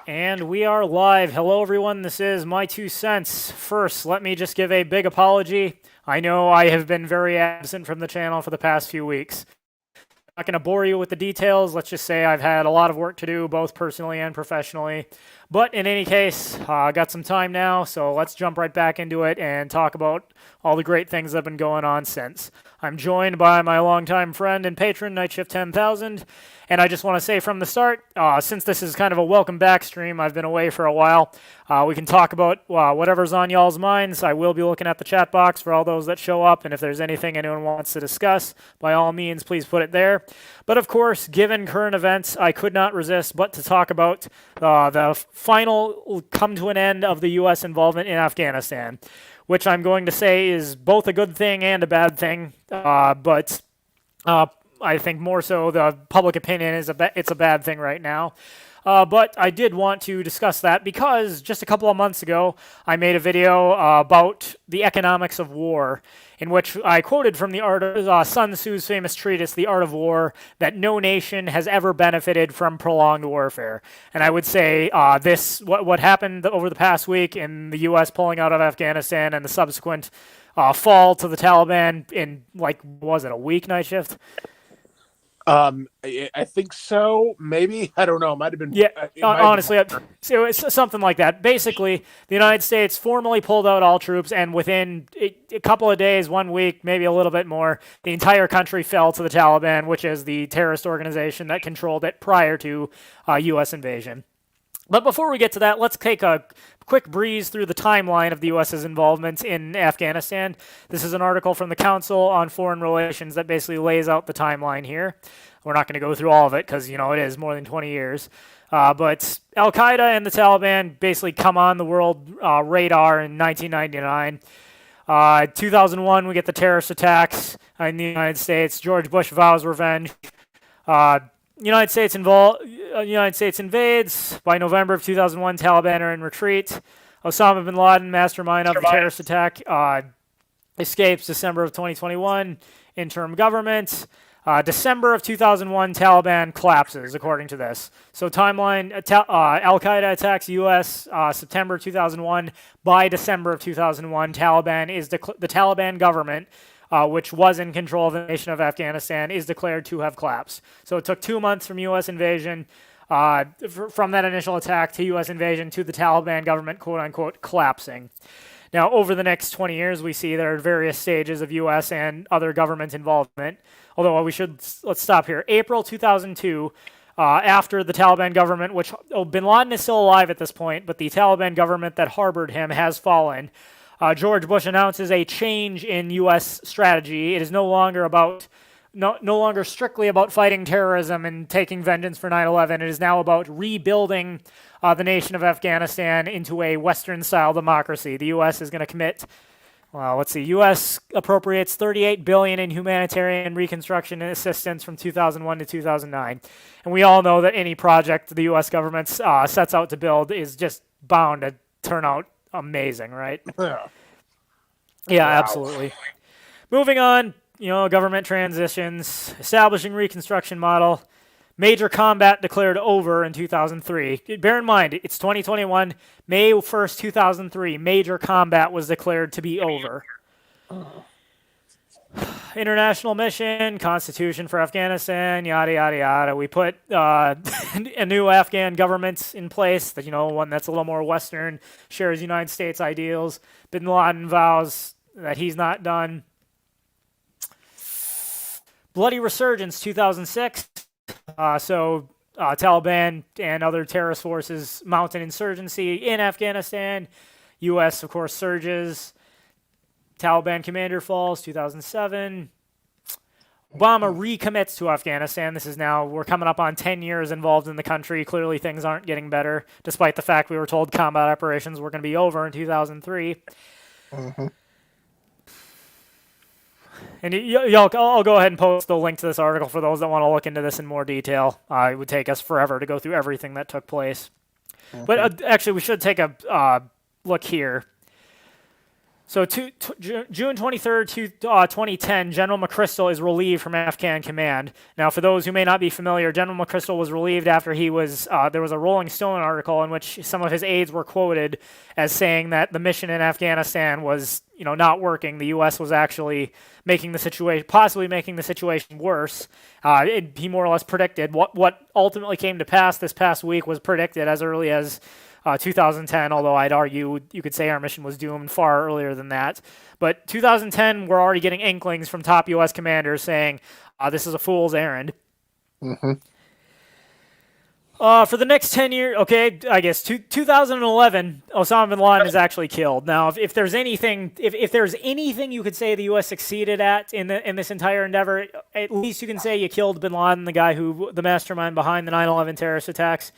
And we are live. Hello, everyone. This is My Two Cents. First, let me just give a big apology. I know I have been very absent from the channel for the past few weeks. I'm not going to bore you with the details. Let's just say I've had a lot of work to do, both personally and professionally. But in any case, I got some time now, so let's jump right back into it and talk about all the great things that have been going on since. I'm joined by my longtime friend and patron, Nightshift 10,000. And I just want to say from the start, since this is kind of a welcome back stream, I've been away for a while. We can talk about whatever's on y'all's minds. I will be looking at the chat box for all those that show up, and if there's anything anyone wants to discuss, by all means, please put it there. But of course, given current events, I could not resist but to talk about the final come to an end of the U.S. involvement in Afghanistan, which I'm going to say is both a good thing and a bad thing, but I think more so the public opinion is it's a bad thing right now. But I did want to discuss that because just a couple of months ago, I made a video about the economics of war, in which I quoted from the art of Sun Tzu's famous treatise, The Art of War, that no nation has ever benefited from prolonged warfare. And I would say what happened over the past week in the U.S. pulling out of Afghanistan and the subsequent fall to the Taliban in, was it a week, Night Shift? I think so. Maybe. I don't know. It might have been. Yeah, honestly, so it's something like that. Basically, the United States formally pulled out all troops, and within a couple of days, 1 week, maybe a little bit more, the entire country fell to the Taliban, which is the terrorist organization that controlled it prior to U.S. invasion. But before we get to that, let's take a quick breeze through the timeline of the U.S.'s involvement in Afghanistan. This is an article from the Council on Foreign Relations that basically lays out the timeline here. We're not going to go through all of it because, it is more than 20 years. But Al-Qaeda and the Taliban basically come on the world radar in 1999. 2001, we get the terrorist attacks in the United States. George Bush vows revenge. United States invades. By November of 2001, Taliban are in retreat. Osama bin Laden, mastermind of the terrorist attack, escapes December of 2021. Interim government. December of 2001, Taliban collapses, according to this. So timeline, Al-Qaeda attacks U.S. September 2001. By December of 2001, Taliban is the Taliban government, which was in control of the nation of Afghanistan, is declared to have collapsed. So it took 2 months from U.S. invasion, from that initial attack to U.S. invasion to the Taliban government, quote-unquote, collapsing. Now, over the next 20 years, we see there are various stages of U.S. and other government involvement. Although let's stop here. April 2002, after the Taliban government, which bin Laden is still alive at this point, but the Taliban government that harbored him has fallen. George Bush announces a change in U.S. strategy. It is no longer strictly about fighting terrorism and taking vengeance for 9/11. It is now about rebuilding the nation of Afghanistan into a Western-style democracy. The U.S. is going to commit. U.S. appropriates $38 billion in humanitarian reconstruction and assistance from 2001 to 2009. And we all know that any project the U.S. government sets out to build is just bound to turn out amazing, right? Yeah, wow. Absolutely. Moving on, government transitions, establishing reconstruction model, major combat declared over in 2003. Bear in mind, it's 2021, May 1st, 2003, major combat was declared to be over. International mission, constitution for Afghanistan, yada, yada, yada. We put a new Afghan government in place, one that's a little more Western, shares United States ideals. Bin Laden vows that he's not done. Bloody resurgence, 2006. Taliban and other terrorist forces mount an insurgency in Afghanistan. U.S., of course, surges. Taliban commander falls, 2007. Obama recommits to Afghanistan. We're coming up on 10 years involved in the country. Clearly, things aren't getting better, despite the fact we were told combat operations were going to be over in 2003. Mm-hmm. And I'll go ahead and post the link to this article for those that want to look into this in more detail. It would take us forever to go through everything that took place. Mm-hmm. But actually, we should take a look here. So June 23rd, 2010, General McChrystal is relieved from Afghan command. Now, for those who may not be familiar, General McChrystal was relieved after he was, there was a Rolling Stone article in which some of his aides were quoted as saying that the mission in Afghanistan was, not working. The U.S. was actually possibly making the situation worse. He more or less predicted what ultimately came to pass this past week was predicted as early as 2010, although I'd argue you could say our mission was doomed far earlier than that. But 2010, we're already getting inklings from top U.S. commanders saying this is a fool's errand. Mm-hmm. For the next 10 years, okay, I guess 2011, Osama bin Laden is actually killed. Now, if there's anything, if there's anything you could say the U.S. succeeded at in this entire endeavor, at least you can say you killed bin Laden, the mastermind behind the 9/11 terrorist attacks.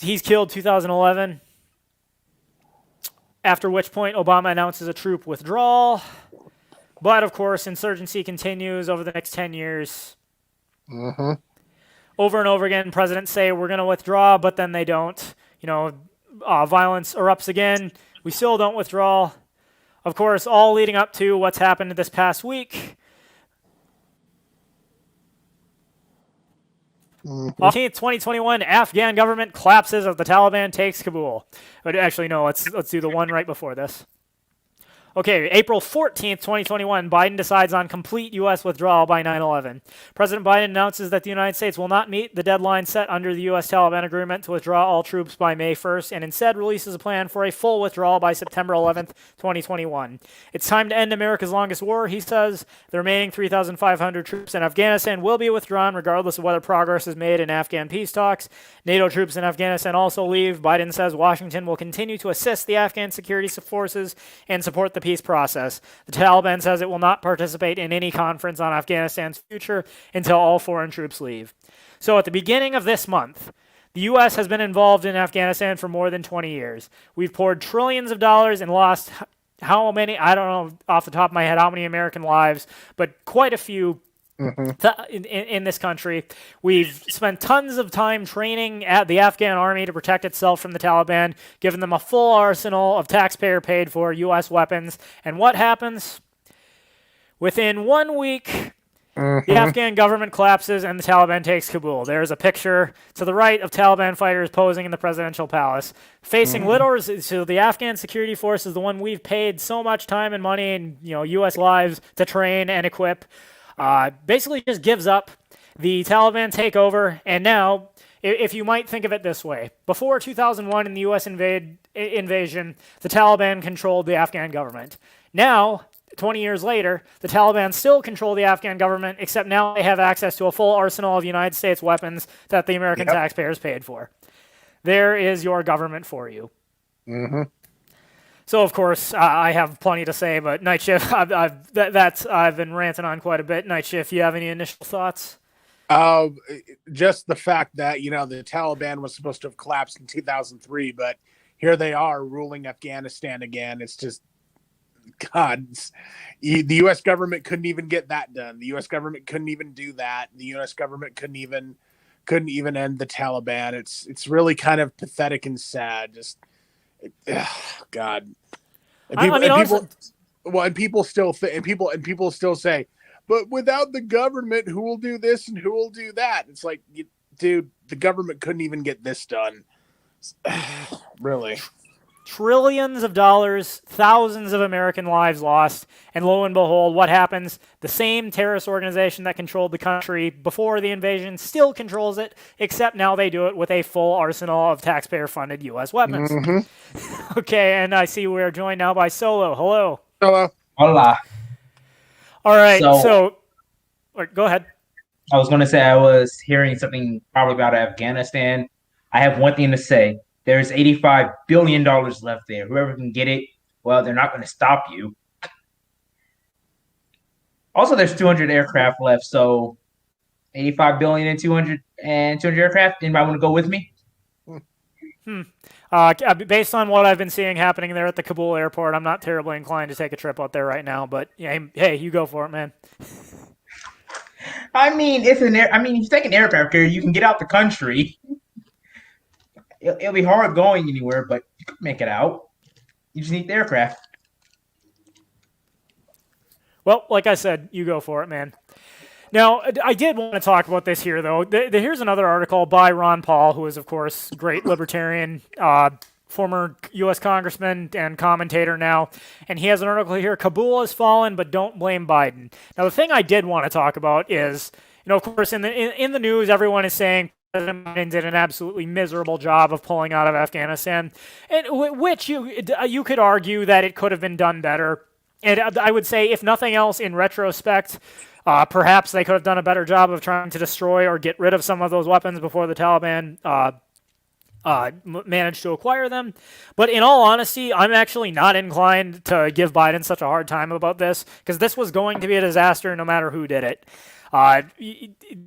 He's killed 2011, after which point Obama announces a troop withdrawal. But, of course, insurgency continues over the next 10 years. Mm-hmm. Over and over again, presidents say we're going to withdraw, but then they don't. Violence erupts again. We still don't withdraw. Of course, all leading up to what's happened this past week. 18th, 2021, Afghan government collapses as the Taliban takes Kabul. But actually, no, let's do the one right before this. Okay, April 14th, 2021, Biden decides on complete U.S. withdrawal by 9/11. President Biden announces that the United States will not meet the deadline set under the U.S.-Taliban agreement to withdraw all troops by May 1st, and instead releases a plan for a full withdrawal by September 11th, 2021. It's time to end America's longest war, he says. The remaining 3,500 troops in Afghanistan will be withdrawn regardless of whether progress is made in Afghan peace talks. NATO troops in Afghanistan also leave. Biden says Washington will continue to assist the Afghan security forces and support the peace process. The Taliban says it will not participate in any conference on Afghanistan's future until all foreign troops leave. So at the beginning of this month, the U.S. has been involved in Afghanistan for more than 20 years. We've poured trillions of dollars and lost how many, I don't know off the top of my head how many American lives, but quite a few in this country. We've spent tons of time training at the Afghan army to protect itself from the Taliban, giving them a full arsenal of taxpayer-paid-for U.S. weapons. And what happens? Within 1 week, the Afghan government collapses and the Taliban takes Kabul. There's a picture to the right of Taliban fighters posing in the presidential palace. Facing little, so the Afghan security force is the one we've paid so much time and money and U.S. lives to train and equip. Basically just gives up. The Taliban take over, and now, if you might think of it this way, before 2001 in the U.S. invasion, the Taliban controlled the Afghan government. Now, 20 years later, the Taliban still control the Afghan government, except now they have access to a full arsenal of United States weapons that the American taxpayers paid for. There is your government for you. Mm-hmm. So, of course, I have plenty to say, but Night Shift, I've been ranting on quite a bit. Night Shift, you have any initial thoughts? Just the fact that, the Taliban was supposed to have collapsed in 2003, but here they are ruling Afghanistan again. It's just, God, the U.S. government couldn't even get that done. The U.S. government couldn't even do that. The U.S. government couldn't even end the Taliban. It's really kind of pathetic and sad. Just, God. And people still say, but without the government, who will do this and who will do that? It's like, dude, the government couldn't even get this done. Really. Trillions of dollars, thousands of American lives lost, and lo and behold, what happens? The same terrorist organization that controlled the country before the invasion still controls it, except now they do it with a full arsenal of taxpayer-funded U.S. weapons. Mm-hmm. Okay, and I see we're joined now by Solo. Hello. Hello. Hola. All right, so go ahead. I was going to say I was hearing something probably about Afghanistan. I have one thing to say. There's $85 billion left there. Whoever can get it, well, they're not going to stop you. Also, there's 200 aircraft left, so 85 billion and 200 aircraft. Anybody want to go with me? Based on what I've been seeing happening there at the Kabul airport, I'm not terribly inclined to take a trip out there right now. But yeah, hey, you go for it, man. I mean, if you take an aircraft carrier, you can get out the country. It'll be hard going anywhere, but you can make it out. You just need the aircraft. Well, like I said, you go for it, man. Now, I did want to talk about this here, though. Here's another article by Ron Paul, who is, of course, great libertarian, former U.S. congressman and commentator now. And he has an article here, Kabul has fallen, but don't blame Biden. Now, the thing I did want to talk about is, of course, in the news, everyone is saying President Biden did an absolutely miserable job of pulling out of Afghanistan, and which you could argue that it could have been done better. And I would say, if nothing else, in retrospect, perhaps they could have done a better job of trying to destroy or get rid of some of those weapons before the Taliban managed to acquire them. But in all honesty, I'm actually not inclined to give Biden such a hard time about this, because this was going to be a disaster no matter who did it.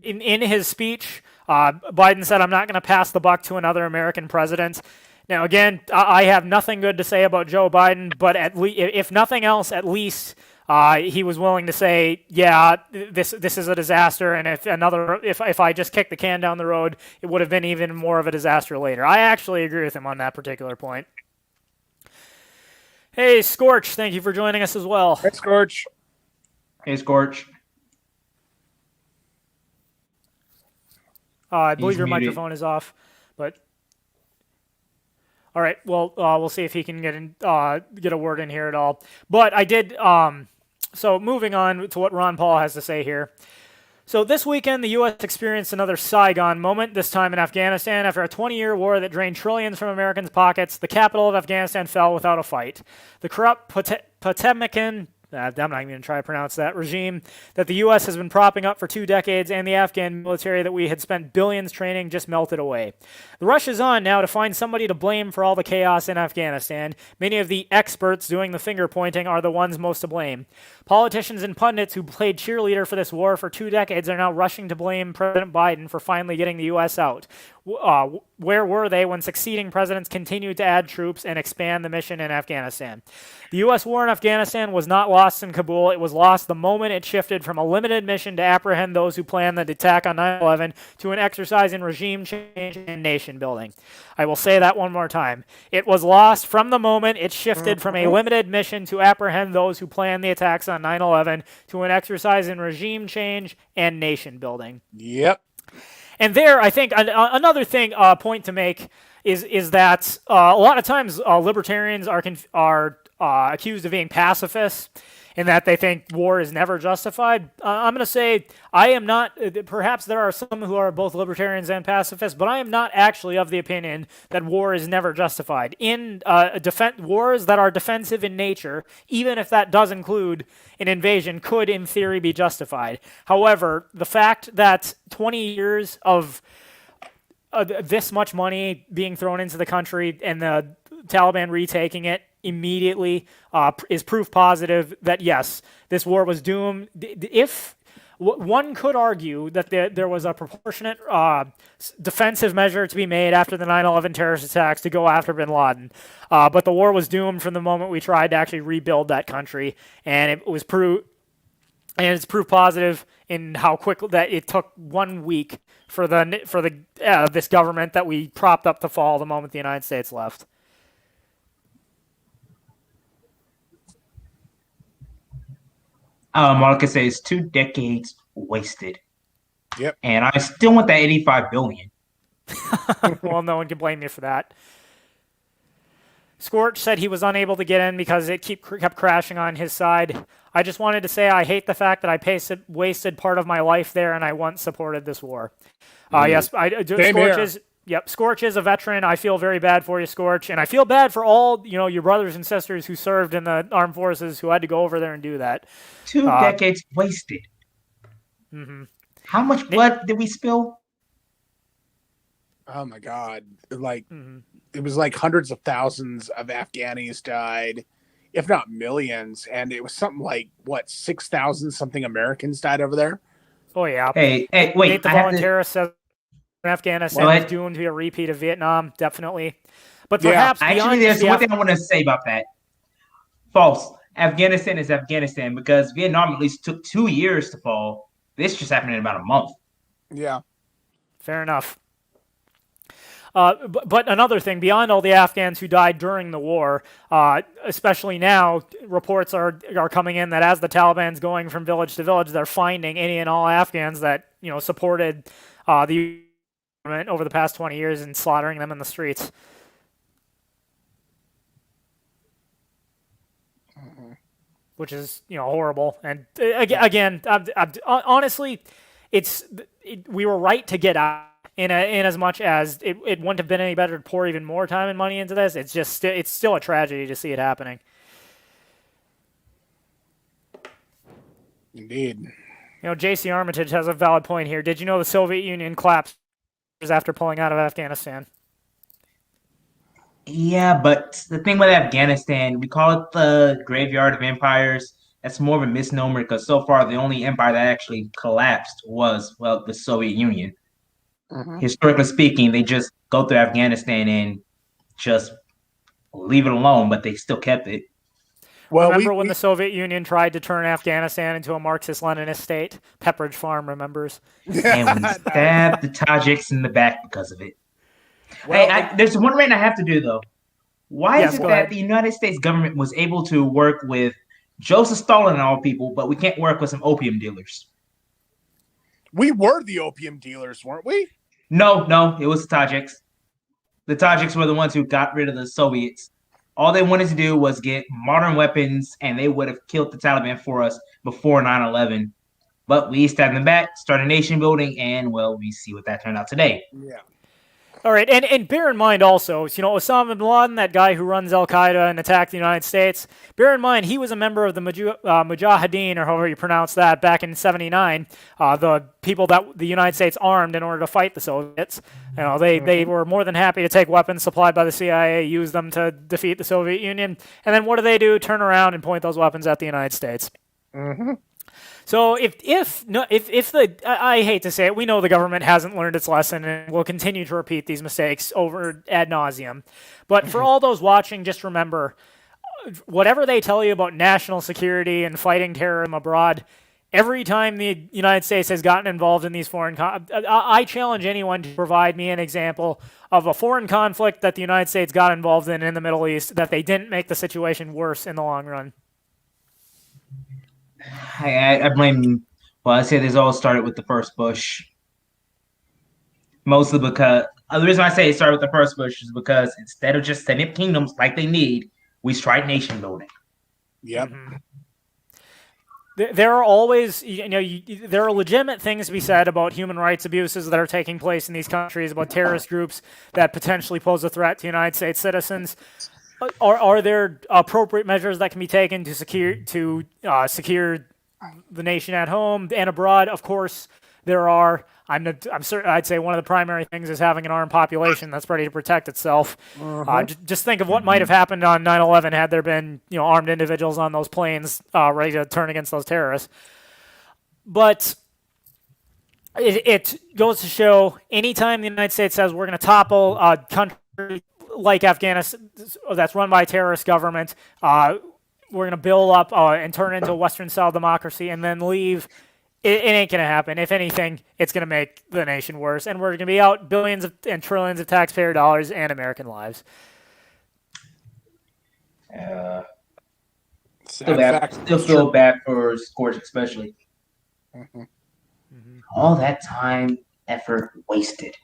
In his speech, Biden said, "I'm not going to pass the buck to another American president." Now, again, I have nothing good to say about Joe Biden, but if nothing else, at least he was willing to say, "Yeah, this is a disaster," and if I just kicked the can down the road, it would have been even more of a disaster later. I actually agree with him on that particular point. Hey, Scorch, thank you for joining us as well. Hey, Scorch. Hey, Scorch. I believe your microphone is off, but all right. Well, we'll see if he can get a word in here at all. But I did. So moving on to what Ron Paul has to say here. So this weekend, the U.S. experienced another Saigon moment, this time in Afghanistan. After a 20-year war that drained trillions from Americans' pockets, the capital of Afghanistan fell without a fight. The corrupt Potemkin, I'm not even going to try to pronounce that, regime that the U.S. has been propping up for 2 decades, and the Afghan military that we had spent billions training, just melted away. The rush is on now to find somebody to blame for all the chaos in Afghanistan. Many of the experts doing the finger pointing are the ones most to blame. Politicians and pundits who played cheerleader for this war for 2 decades are now rushing to blame President Biden for finally getting the U.S. out. Where were they when succeeding presidents continued to add troops and expand the mission in Afghanistan? The U.S. war in Afghanistan was not lost in Kabul. It was lost the moment it shifted from a limited mission to apprehend those who planned the attack on 9/11 to an exercise in regime change and nation building. I will say that one more time. It was lost from the moment it shifted from a limited mission to apprehend those who planned the attacks on 9/11 to an exercise in regime change and nation building. Yep. And there, I think another point to make is that a lot of times libertarians are accused of being pacifists, in that they think war is never justified. I'm going to say I am not. Perhaps there are some who are both libertarians and pacifists, but I am not actually of the opinion that war is never justified. In wars that are defensive in nature, even if that does include an invasion, could in theory be justified. However, the fact that 20 years of this much money being thrown into the country and the Taliban retaking it immediately is proof positive that, yes, this war was doomed. If one could argue that there was a proportionate defensive measure to be made after the 9/11 terrorist attacks to go after bin Laden, but the war was doomed from the moment we tried to actually rebuild that country, and it was it's proof positive in how quickly that it took 1 week for this government that we propped up to fall the moment the United States left. All I can say is 2 decades wasted. Yep. And I still want that $85 billion. Well, no one can blame you for that. Scorch said he was unable to get in because it kept crashing on his side. I just wanted to say I hate the fact that I wasted part of my life there, and I once supported this war. Yes, Scorch is a veteran. I feel very bad for you, Scorch, and I feel bad for all your brothers and sisters who served in the armed forces who had to go over there and do that. 2 decades wasted. Mm-hmm. How much blood did we spill? Oh my God! It was like hundreds of thousands of Afghanis died, if not millions, and it was something like 6,000 something Americans died over there. Oh yeah. Hey, wait! The volunteer says Afghanistan is doomed to be a repeat of Vietnam, definitely. But perhaps actually, there's one thing I want to say about that. False. Afghanistan is Afghanistan because Vietnam at least took 2 years to fall. This just happened in about a month. Yeah. Fair enough. But another thing, beyond all the Afghans who died during the war, especially now, reports are coming in that as the Taliban's going from village to village, they're finding any and all Afghans that supported the government over the past 20 years and slaughtering them in the streets. Which is horrible. And again, honestly, we were right to get out. In as much as it wouldn't have been any better to pour even more time and money into this, it's still a tragedy to see it happening. Indeed. J.C. Armitage has a valid point here. Did you know the Soviet Union collapsed after pulling out of Afghanistan? Yeah, but the thing with Afghanistan, we call it the graveyard of empires. That's more of a misnomer because so far the only empire that actually collapsed was, well, the Soviet Union. Historically speaking, they just go through Afghanistan and just leave it alone, but they still kept it. Well, remember when the Soviet Union tried to turn Afghanistan into a Marxist-Leninist state? Pepperidge Farm remembers. And we stabbed the Tajiks in the back because of it. Well, hey, there's one rant I have to do, though. Why is it that the United States government was able to work with Joseph Stalin and all people, but we can't work with some opium dealers? We were the opium dealers, weren't we? No, it was the Tajiks. The Tajiks were the ones who got rid of the Soviets. All they wanted to do was get modern weapons, and they would have killed the Taliban for us before 9/11. But we stabbed them back, started nation building, and, well, we see what that turned out today. Yeah. All right, and bear in mind also, Osama bin Laden, that guy who runs Al-Qaeda and attacked the United States, bear in mind he was a member of the Mujahideen, or however you pronounce that, back in '79, the people that the United States armed in order to fight the Soviets. They were more than happy to take weapons supplied by the CIA, use them to defeat the Soviet Union, and then what do? Turn around and point those weapons at the United States. Mm-hmm. So if I hate to say it, we know the government hasn't learned its lesson and will continue to repeat these mistakes over ad nauseum. But for all those watching, just remember, whatever they tell you about national security and fighting terrorism abroad, every time the United States has gotten involved in these I challenge anyone to provide me an example of a foreign conflict that the United States got involved in the Middle East that they didn't make the situation worse in the long run. I blame. Well, I say this all started with the first Bush. Mostly because the reason I say it started with the first Bush is because instead of just setting up kingdoms like they need, we tried nation building. Yep. Mm-hmm. There are always, there are legitimate things to be said about human rights abuses that are taking place in these countries, about terrorist groups that potentially pose a threat to United States citizens. Are there appropriate measures that can be taken to secure the nation at home and abroad? Of course, there are. I'm certain. I'd say one of the primary things is having an armed population that's ready to protect itself. Just think of what might have happened on 9/11 had there been armed individuals on those planes ready to turn against those terrorists. But it goes to show anytime the United States says we're going to topple a country like Afghanistan that's run by a terrorist government, we're going to build up and turn into a Western-style democracy and then leave, it ain't going to happen. If anything, it's going to make the nation worse, and we're going to be out billions and trillions of taxpayer dollars and American lives. Still feel bad for Scorch, especially. All that time, effort wasted.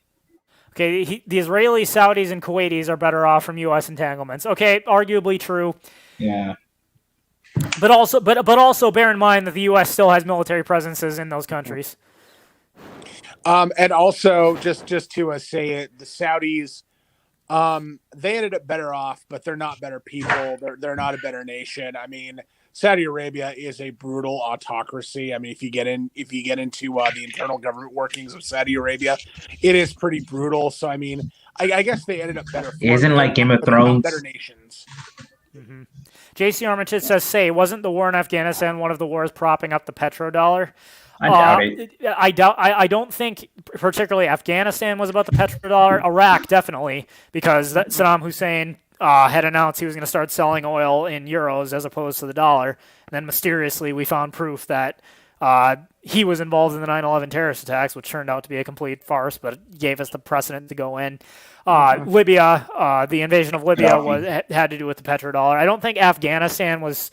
Okay, the Israelis, Saudis, and Kuwaitis are better off from U.S. entanglements. Okay, arguably true. Yeah. But also bear in mind that the U.S. still has military presences in those countries. And also, just to say it, the Saudis, they ended up better off, but they're not better people. They're not a better nation. I mean, Saudi Arabia is a brutal autocracy. I mean, if you get into the internal government workings of Saudi Arabia, it is pretty brutal. So, I mean, I guess they ended up better. Isn't like Game of Thrones? Better nations. Mm-hmm. J.C. Armitage says, wasn't the war in Afghanistan one of the wars propping up the petrodollar? I doubt it. I don't think particularly Afghanistan was about the petrodollar. Iraq, definitely, because Saddam Hussein had announced he was going to start selling oil in euros as opposed to the dollar. And then mysteriously we found proof that He was involved in the 9/11 terrorist attacks, which turned out to be a complete farce, but gave us the precedent to go in. Libya, the invasion of Libya had to do with the petrodollar. I don't think Afghanistan was,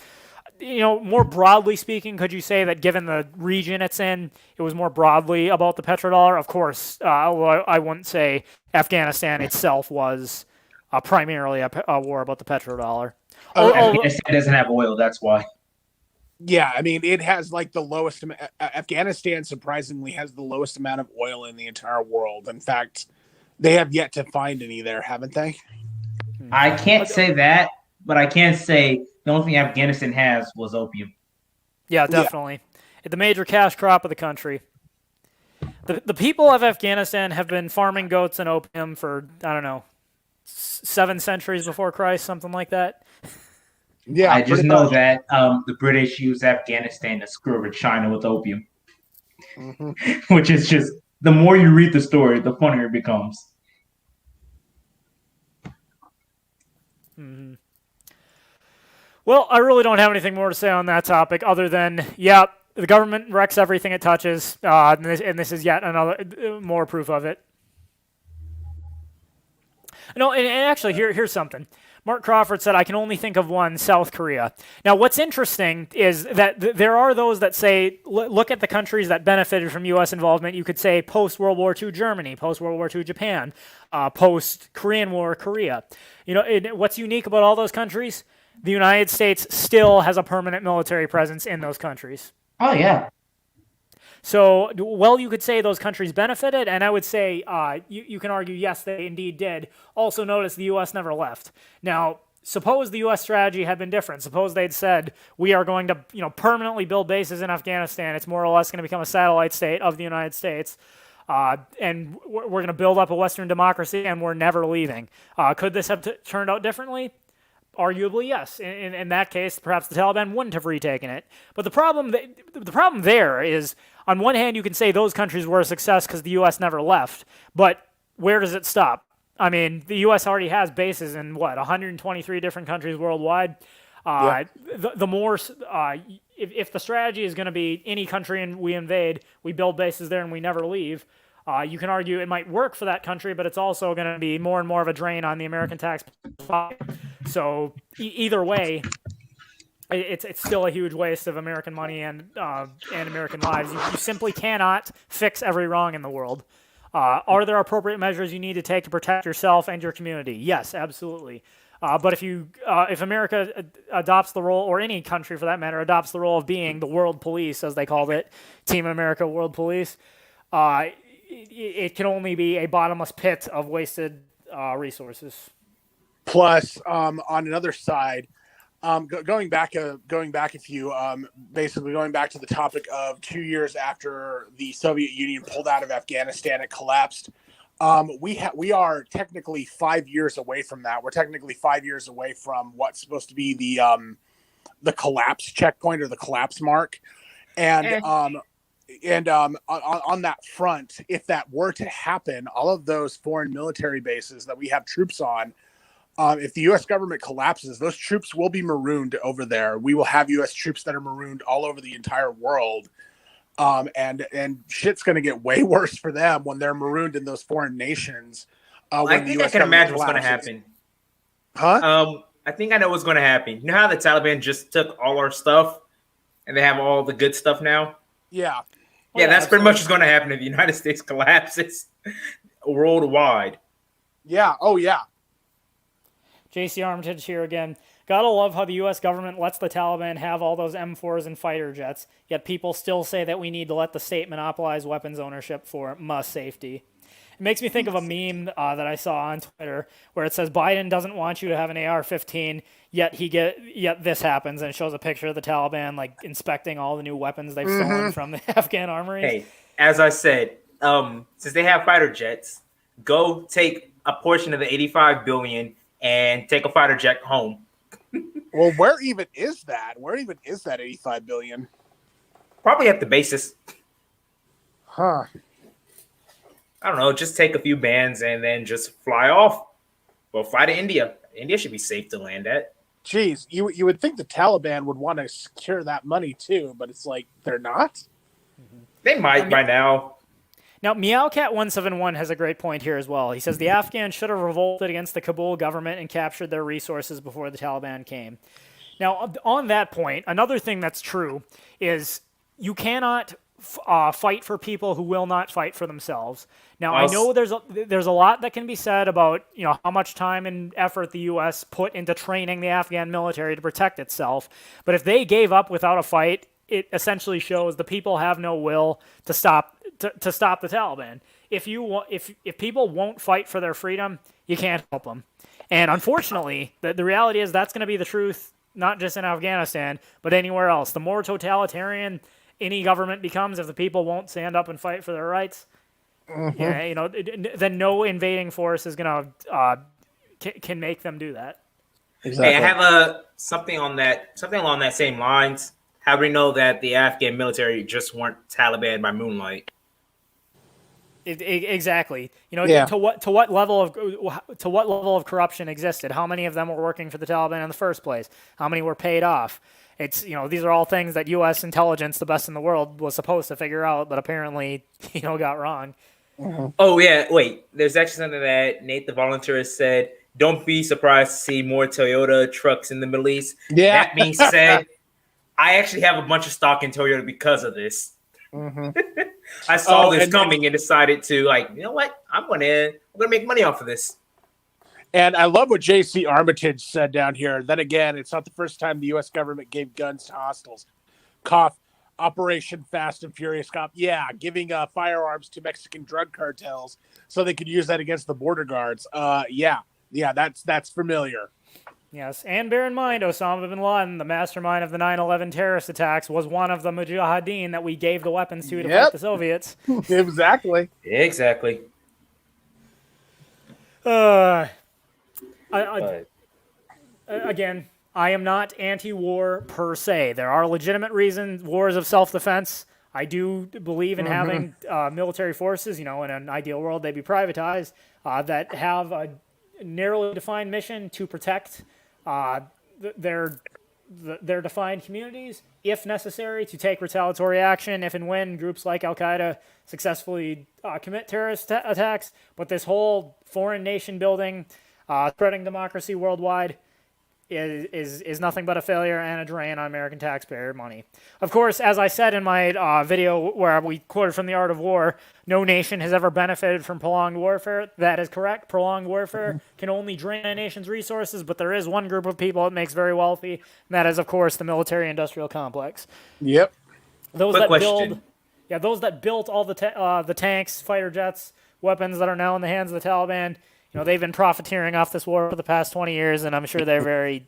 more broadly speaking, could you say that given the region it's in, it was more broadly about the petrodollar? Of course, I wouldn't say Afghanistan itself was primarily a war about the petrodollar. Afghanistan doesn't have oil, that's why. Yeah, I mean, it has like the lowest. Afghanistan surprisingly has the lowest amount of oil in the entire world. In fact, they have yet to find any there, haven't they? I can't say that, but I can say the only thing Afghanistan has was opium. Yeah, definitely. Yeah. The major cash crop of the country. The people of Afghanistan have been farming goats and opium for, I don't know, 7 centuries before Christ, something like that. Yeah, I just know that the British used Afghanistan to screw over China with opium, which is just, the more you read the story, the funnier it becomes. Mm-hmm. Well, I really don't have anything more to say on that topic other than, the government wrecks everything it touches, and this is yet another more proof of it. No, and actually, here's something. Mark Crawford said, I can only think of one, South Korea. Now, what's interesting is that there are those that say, look at the countries that benefited from U.S. involvement. You could say post-World War II Germany, post-World War II Japan, post-Korean War Korea. What's unique about all those countries? The United States still has a permanent military presence in those countries. Oh, yeah. So, you could say those countries benefited, and I would say you can argue, yes, they indeed did. Also notice the U.S. never left. Now, suppose the U.S. strategy had been different. Suppose they'd said, we are going to permanently build bases in Afghanistan. It's more or less going to become a satellite state of the United States, and we're going to build up a Western democracy, and we're never leaving. Could this have turned out differently? Arguably, yes. In that case, perhaps the Taliban wouldn't have retaken it. But the problem there is, on one hand, you can say those countries were a success because the U.S. never left. But where does it stop? I mean, the U.S. already has bases in, 123 different countries worldwide. The more, if the strategy is going to be any country and we invade, we build bases there and we never leave, you can argue it might work for that country, but it's also going to be more and more of a drain on the American taxpayer. So either way, it's still a huge waste of American money and American lives. You simply cannot fix every wrong in the world. Are there appropriate measures you need to take to protect yourself and your community? Yes, absolutely. But if America adopts the role, or any country for that matter, adopts the role of being the world police, as they called it, Team America World Police, it can only be a bottomless pit of wasted resources. Plus, on another side, going back a few, basically going back to the topic of 2 years after the Soviet Union pulled out of Afghanistan, it collapsed. We are technically 5 years away from that. We're technically 5 years away from what's supposed to be the collapse checkpoint or the collapse mark, and on that front, if that were to happen, all of those foreign military bases that we have troops on, if the U.S. government collapses, those troops will be marooned over there. We will have U.S. troops that are marooned all over the entire world. And shit's going to get way worse for them when they're marooned in those foreign nations. I think I can imagine what's going to happen. Huh? I think I know what's going to happen. You know how the Taliban just took all our stuff and they have all the good stuff now? Yeah. Yeah, that's pretty much what's going to happen if the United States collapses worldwide. Yeah. Oh, yeah. JC Armitage here again. Gotta love how the U.S. government lets the Taliban have all those M4s and fighter jets, yet people still say that we need to let the state monopolize weapons ownership for must safety. It makes me think of a meme that I saw on Twitter where it says Biden doesn't want you to have an AR-15, yet this happens, and it shows a picture of the Taliban like inspecting all the new weapons they've stolen from the Afghan armories. Hey, as I said, since they have fighter jets, go take a portion of the $85 billion and take a fighter jet home. Well, where even is that? Where even is that $85 billion? Probably at the basis. Huh. I don't know. Just take a few bands and then just fly off. Well, fly to India. India should be safe to land at. Jeez, you would think the Taliban would want to secure that money too, but it's like they're not. They might by now. Now, Meowcat171 has a great point here as well. He says the Afghans should have revolted against the Kabul government and captured their resources before the Taliban came. Now, on that point, another thing that's true is you cannot fight for people who will not fight for themselves. Now, I know there's a lot that can be said about how much time and effort the U.S. put into training the Afghan military to protect itself, but if they gave up without a fight, it essentially shows the people have no will to stop the Taliban. If people won't fight for their freedom, you can't help them. And unfortunately, the reality is that's going to be the truth, not just in Afghanistan, but anywhere else. The more totalitarian any government becomes, if the people won't stand up and fight for their rights, then no invading force is going to can make them do that. Exactly. Hey, I have something along that same lines. How do we know that the Afghan military just weren't Taliban by moonlight? Exactly. To what level of corruption existed? How many of them were working for the Taliban in the first place? How many were paid off? It's these are all things that U.S. intelligence, the best in the world, was supposed to figure out, but apparently got wrong. Mm-hmm. Oh yeah, wait. There's actually something that Nate the volunteer said. Don't be surprised to see more Toyota trucks in the Middle East. Yeah. That being said, I actually have a bunch of stock in Toyota because of this. Mm-hmm. I saw this coming and decided to you know what? I'm gonna make money off of this. And I love what J.C. Armitage said down here. Then again, it's not the first time the U.S. government gave guns to hostiles. Cough. Operation Fast and Furious Cop. Yeah, giving firearms to Mexican drug cartels so they could use that against the border guards. Yeah, that's familiar. Yes, and bear in mind, Osama bin Laden, the mastermind of the 9/11 terrorist attacks, was one of the mujahideen that we gave the weapons to fight the Soviets. Exactly. Again, I am not anti-war per se. There are legitimate reasons, wars of self-defense. I do believe in having military forces, in an ideal world, they'd be privatized, that have a narrowly defined mission to protect their defined communities, if necessary, to take retaliatory action if and when groups like Al-Qaeda successfully commit terrorist attacks. But this whole foreign nation building, spreading democracy worldwide, is nothing but a failure and a drain on American taxpayer money. Of course, as I said in my video where we quoted from The Art of War, no nation has ever benefited from prolonged warfare. That is correct. Prolonged warfare can only drain a nation's resources, but there is one group of people it makes very wealthy, and that is, of course, the military-industrial complex. Yep. Those that built all the tanks, fighter jets, weapons that are now in the hands of the Taliban. They've been profiteering off this war for the past 20 years, and I'm sure they're very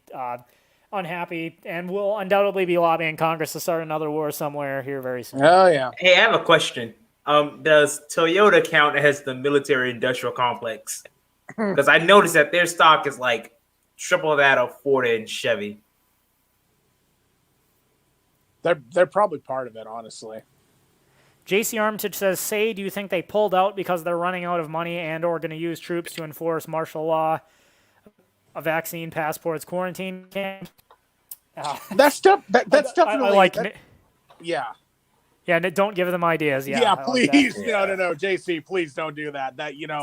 unhappy and will undoubtedly be lobbying Congress to start another war somewhere here very soon. Oh, yeah. Hey, I have a question. Does Toyota count as the military-industrial complex? Because I noticed that their stock is like triple that of Ford and Chevy. They're probably part of it, honestly. J.C. Armitage says, do you think they pulled out because they're running out of money and or going to use troops to enforce martial law, a vaccine, passports, quarantine camp? That's definitely... Yeah. Yeah, don't give them ideas. Yeah, please. Like no. JC, please don't do that.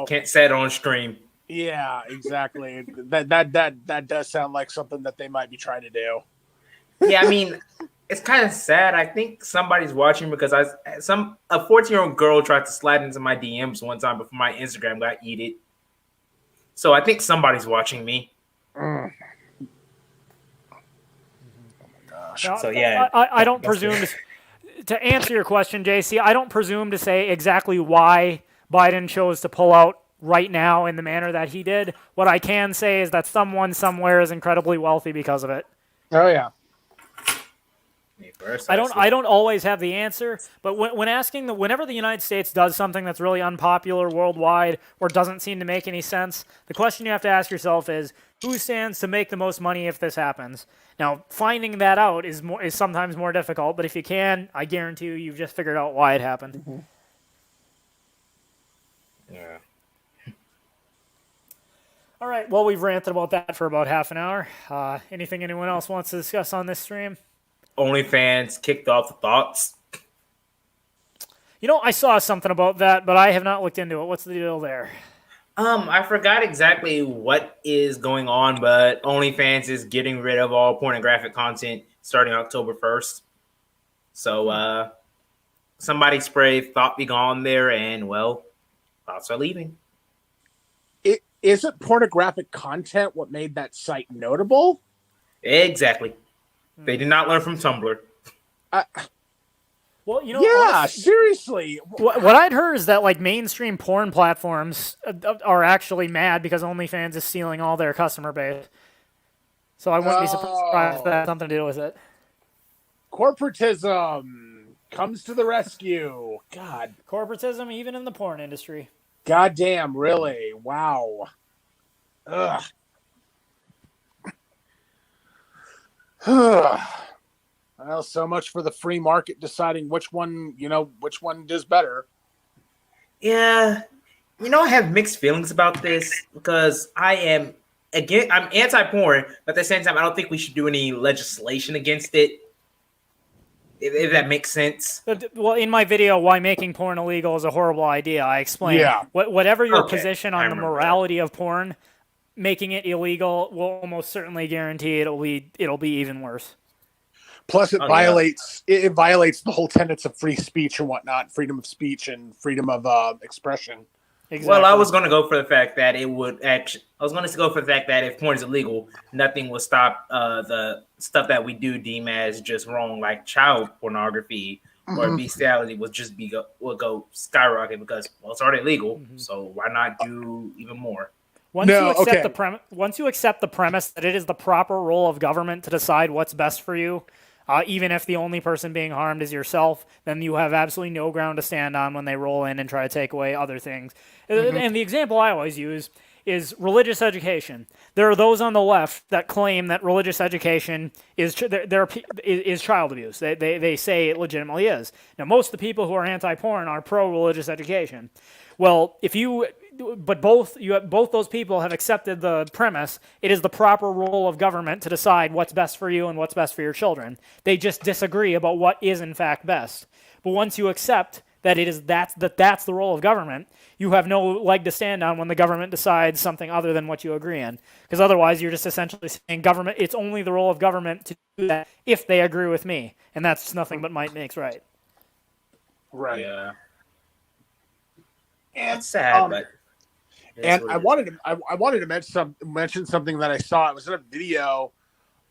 Can't say it on stream. Yeah, exactly. that does sound like something that they might be trying to do. Yeah, I mean... It's kind of sad. I think somebody's watching because a 14-year-old girl tried to slide into my DMs one time before my Instagram got eaten. So I think somebody's watching me. Oh my gosh. Now, so yeah, I don't presume to answer your question, JC. I don't presume to say exactly why Biden chose to pull out right now in the manner that he did. What I can say is that someone somewhere is incredibly wealthy because of it. Oh yeah. I don't always have the answer, but whenever the United States does something that's really unpopular worldwide or doesn't seem to make any sense, the question you have to ask yourself is, who stands to make the most money if this happens? Now, finding that out is sometimes more difficult, but if you can, I guarantee you've just figured out why it happened. Mm-hmm. Yeah. All right, well, we've ranted about that for about half an hour. Anything anyone else wants to discuss on this stream? OnlyFans kicked off the thoughts. I saw something about that, but I have not looked into it. What's the deal there? I forgot exactly what is going on, but OnlyFans is getting rid of all pornographic content starting October 1st. So, somebody sprayed Thought Be Gone there, and, well, thoughts are leaving. Isn't pornographic content what made that site notable? Exactly. They did not learn from Tumblr. Well, yeah, seriously. What I'd heard is that like mainstream porn platforms are actually mad because OnlyFans is stealing all their customer base. So I wouldn't be surprised if that had something to do with it. Corporatism comes to the rescue. God. Corporatism, even in the porn industry. Goddamn, really? Wow. Ugh. Well, so much for the free market deciding which one does better. Yeah. I have mixed feelings about this because I'm anti-porn, but at the same time, I don't think we should do any legislation against it. If that makes sense. Well, in my video, why making porn illegal is a horrible idea, I explained. Yeah. Whatever your position on the morality of porn, making it illegal will almost certainly guarantee it'll be even worse. Plus, it violates the whole tenets of free speech and whatnot, freedom of speech and freedom of expression. Exactly. Well, I was going to go for the fact that if porn is illegal, nothing will stop the stuff that we do deem as just wrong, like child pornography or bestiality, will go skyrocket because it's already illegal. Mm-hmm. So why not do even more? Once you accept the premise that it is the proper role of government to decide what's best for you, even if the only person being harmed is yourself, then you have absolutely no ground to stand on when they roll in and try to take away other things. Mm-hmm. And the example I always use is religious education. There are those on the left that claim that religious education is child abuse. They say it legitimately is. Now, most of the people who are anti-porn are pro-religious education. Well, both those people have accepted the premise. It is the proper role of government to decide what's best for you and what's best for your children. They just disagree about what is in fact best. But once you accept that that's the role of government, you have no leg to stand on when the government decides something other than what you agree in. Because otherwise, you're just essentially saying government. It's only the role of government to do that if they agree with me, and that's nothing but might makes right. Right. Yeah. And it's sad, but. And I wanted to mention something that I saw. It was in a video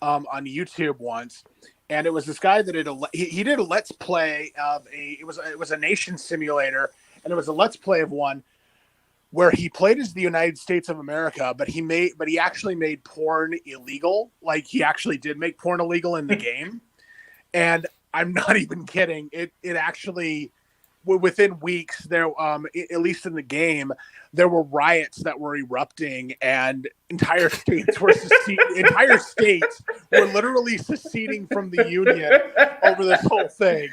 on YouTube once, and it was this guy that he did a let's play of it was a nation simulator, and it was a let's play of one where he played as the United States of America, but he actually made porn illegal. Like he actually did make porn illegal in the game, and I'm not even kidding. It actually. Within weeks, there, at least in the game, there were riots that were erupting, and entire states were literally seceding from the union over this whole thing.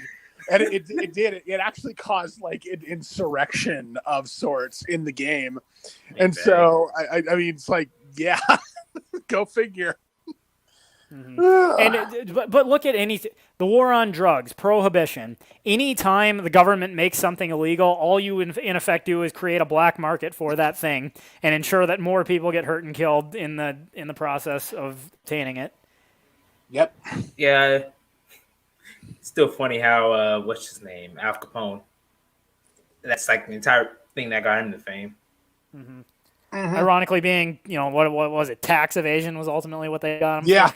And it actually caused like an insurrection of sorts in the game. And so, I mean, it's like, yeah, go figure. Mm-hmm. But look at the war on drugs, prohibition. Anytime the government makes something illegal, all you in effect do is create a black market for that thing and ensure that more people get hurt and killed in the process of obtaining it. Yep. Yeah. It's still funny how what's his name, Al Capone. That's like the entire thing that got him to fame. Mm-hmm. Mm-hmm. Ironically, being what was it? Tax evasion was ultimately what they got him. Yeah,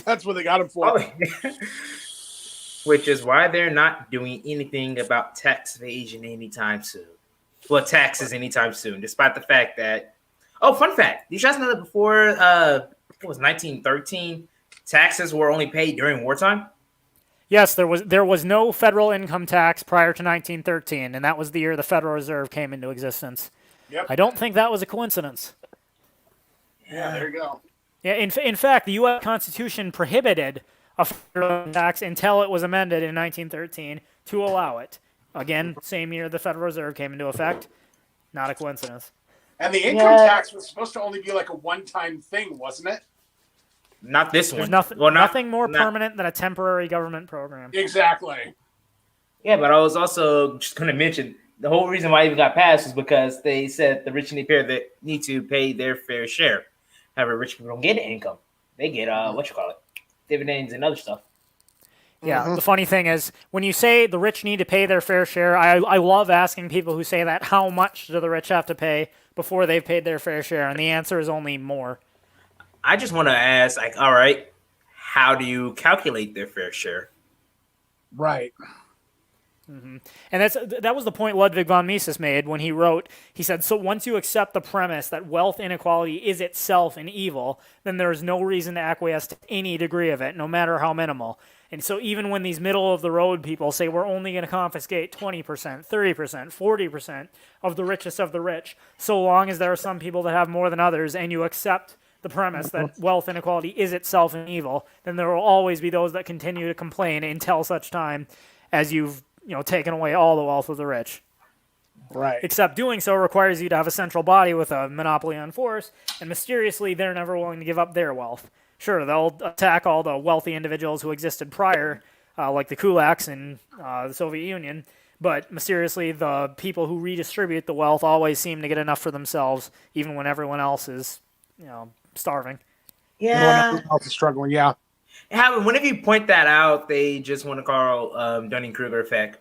that's what they got him for. Oh, yeah. Which is why they're not doing anything about tax evasion anytime soon. Well, taxes anytime soon, despite the fact that. Oh, fun fact! Did you guys know that before it was 1913, taxes were only paid during wartime? Yes, there was no federal income tax prior to 1913, and that was the year the Federal Reserve came into existence. Yep. I don't think that was a coincidence. Yeah, there you go. Yeah, in fact, the U.S. Constitution prohibited a federal tax until it was amended in 1913 to allow it. Again, same year the Federal Reserve came into effect. Not a coincidence. And the income tax was supposed to only be like a one-time thing, wasn't it? Not this one. There's nothing more permanent than a temporary government program. Exactly. Yeah, but I was also just going to mention the whole reason why it even got passed was because they said the rich need to pay their fair share. However, rich people don't get income; they get dividends and other stuff. Yeah, the funny thing is, when you say the rich need to pay their fair share, I love asking people who say that, how much do the rich have to pay before they've paid their fair share? And the answer is only more. I just want to ask, like, all right, how do you calculate their fair share? Right. And that was the point Ludwig von Mises made when he wrote, he said, so once you accept the premise that wealth inequality is itself an evil, then there is no reason to acquiesce to any degree of it, no matter how minimal. And so even when these middle-of-the-road people say we're only going to confiscate 20%, 30%, 40% of the richest of the rich, so long as there are some people that have more than others, and you accept the premise that wealth inequality is itself an evil, then there will always be those that continue to complain until such time as you've taken away all the wealth of the rich. Right. Except doing so requires you to have a central body with a monopoly on force, and mysteriously they're never willing to give up their wealth. Sure, they'll attack all the wealthy individuals who existed prior, like the kulaks in the Soviet Union, but mysteriously the people who redistribute the wealth always seem to get enough for themselves, even when everyone else is, starving. Yeah. Everyone else is struggling. Yeah. Whenever you point that out, they just want to call Dunning-Kruger effect.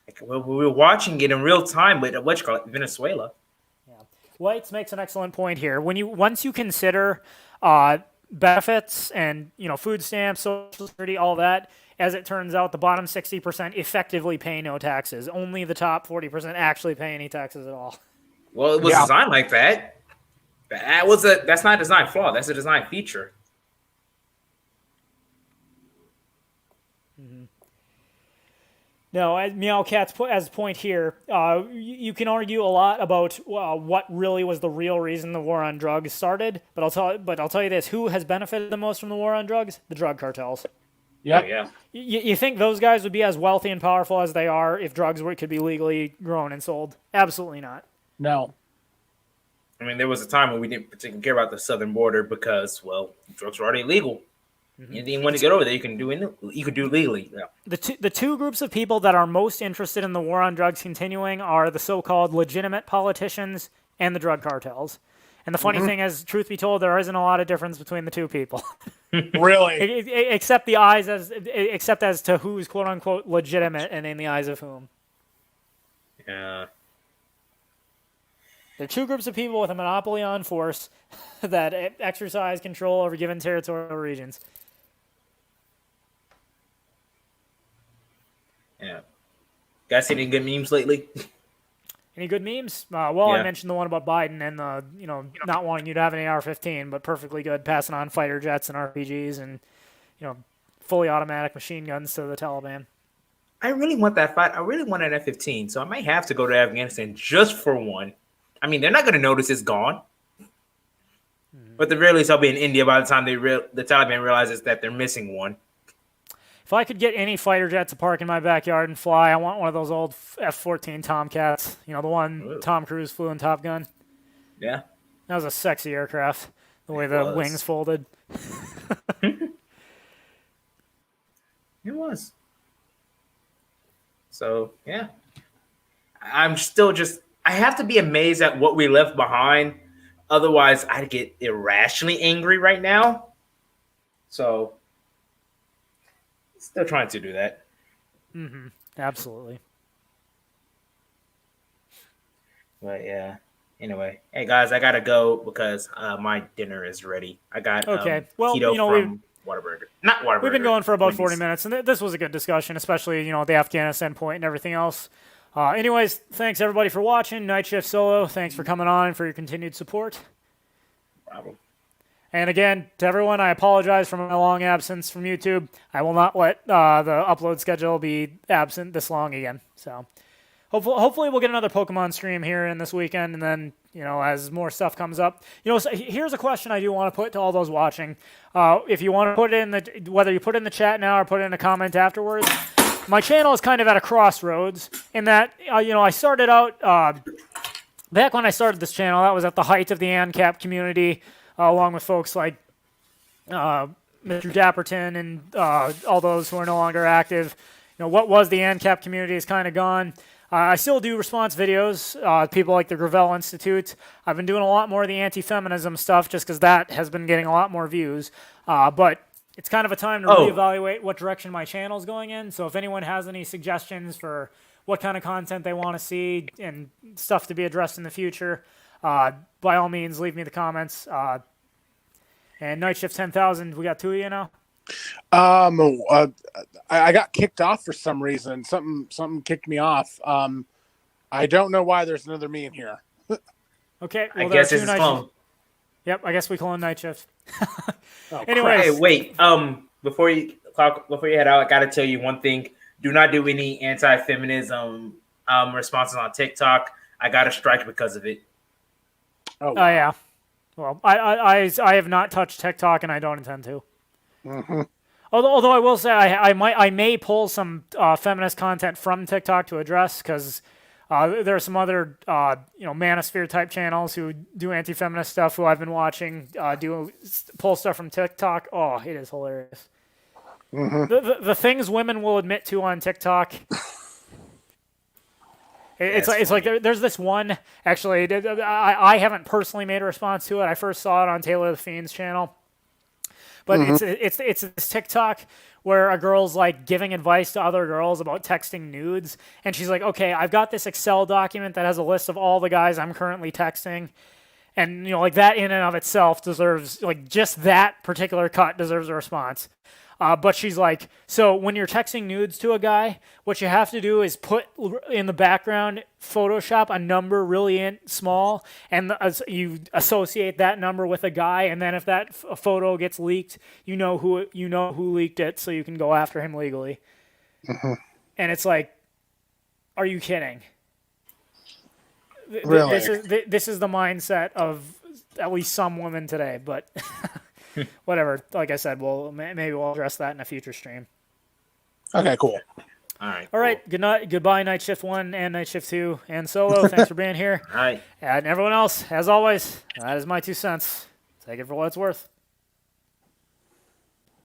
Like, we were watching it in real time with Venezuela. Yeah. Whites makes an excellent point here. Once you consider benefits and food stamps, Social Security, all that, as it turns out, the bottom 60% effectively pay no taxes. Only the top 40% actually pay any taxes at all. Well, it was designed like that. That's not a design flaw. That's a design feature. No, as Meowcat's as a point here, you can argue a lot about what really was the real reason the war on drugs started. But I'll tell you this: who has benefited the most from the war on drugs? The drug cartels. Yep. Oh, yeah. You think those guys would be as wealthy and powerful as they are if drugs could be legally grown and sold? Absolutely not. No. I mean, there was a time when we didn't particularly care about the southern border because, well, drugs were already illegal. Anything you want to get over there, you can do legally. Yeah. The two groups of people that are most interested in the war on drugs continuing are the so-called legitimate politicians and the drug cartels. And the funny thing is, truth be told, there isn't a lot of difference between the two people. Really? Except as to who's quote unquote legitimate and in the eyes of whom. Yeah. They're two groups of people with a monopoly on force that exercise control over given territorial regions. Yeah. Guys, see any good memes lately? Any good memes? I mentioned the one about Biden and the not wanting you to have an AR-15, but perfectly good passing on fighter jets and RPGs and fully automatic machine guns to the Taliban. I really want that fight. I really want an F-15, so I might have to go to Afghanistan just for one. I mean, they're not going to notice it's gone. But at the very least, I'll be in India by the time the Taliban realizes that they're missing one. If I could get any fighter jet to park in my backyard and fly, I want one of those old F-14 Tomcats. The one Tom Cruise flew in Top Gun. Yeah. That was a sexy aircraft, the way the wings folded. It was. So, yeah. I'm still I have to be amazed at what we left behind. Otherwise, I'd get irrationally angry right now. So, still trying to do that. Absolutely. But yeah. Anyway, hey guys, I gotta go because my dinner is ready. I got keto from Whataburger. Not Whataburger. We've been going for about 40 minutes, and this was a good discussion, especially the Afghanistan point and everything else. Anyways, thanks everybody for watching. Night Shift Solo, thanks for coming on and for your continued support. Problem. And again, to everyone, I apologize for my long absence from YouTube. I will not let the upload schedule be absent this long again. So hopefully we'll get another Pokemon stream here in this weekend, and then as more stuff comes up. So here's a question I do want to put to all those watching. If you want to put it in whether you put it in the chat now or put it in a comment afterwards. My channel is kind of at a crossroads in that, I started out, back when I started this channel, that was at the height of the ANCAP community, along with folks like Mr. Dapperton and all those who are no longer active. what was the ANCAP community is kind of gone. I still do response videos. People like the Gravel Institute. I've been doing a lot more of the anti-feminism stuff just because that has been getting a lot more views. But it's kind of a time to reevaluate what direction my channel is going in. So if anyone has any suggestions for what kind of content they want to see and stuff to be addressed in the future, by all means, leave me the comments. And Night Shift 10,000, we got two of you now. I got kicked off for some reason. Something kicked me off. I don't know why there's another me in here. Okay, well, I guess it's his phone. Yep, I guess we call him Night Shift. Oh, Anyways, Hey, wait. Before you head out, I gotta tell you one thing. Do not do any anti-feminism responses on TikTok. I got a strike because of it. Oh, yeah. Well, I have not touched TikTok and I don't intend to. Mm-hmm. Although I will say I may pull some feminist content from TikTok to address because there are some other manosphere type channels who do anti-feminist stuff who I've been watching pull stuff from TikTok. Oh, it is hilarious. Mm-hmm. The things women will admit to on TikTok. It's like there's this one, actually, I haven't personally made a response to it. I first saw it on Taylor the Fiend's channel. But it's this TikTok where a girl's like giving advice to other girls about texting nudes. And she's like, okay, I've got this Excel document that has a list of all the guys I'm currently texting. And, like that in and of itself deserves, like just that particular cut deserves a response. But she's like, so when you're texting nudes to a guy, what you have to do is put in the background, Photoshop a number really small, and you associate that number with a guy, and then if that photo gets leaked, you know who leaked it, so you can go after him legally. Mm-hmm. And it's like, are you kidding? Really? This is the mindset of at least some women today, but. Whatever. Like I said, maybe we'll address that in a future stream. Okay, cool. All right. Good night. Goodbye, Night Shift 1 and Night Shift 2 and Solo. Thanks for being here. All right. And everyone else, as always, that is my 2 cents. Take it for what it's worth.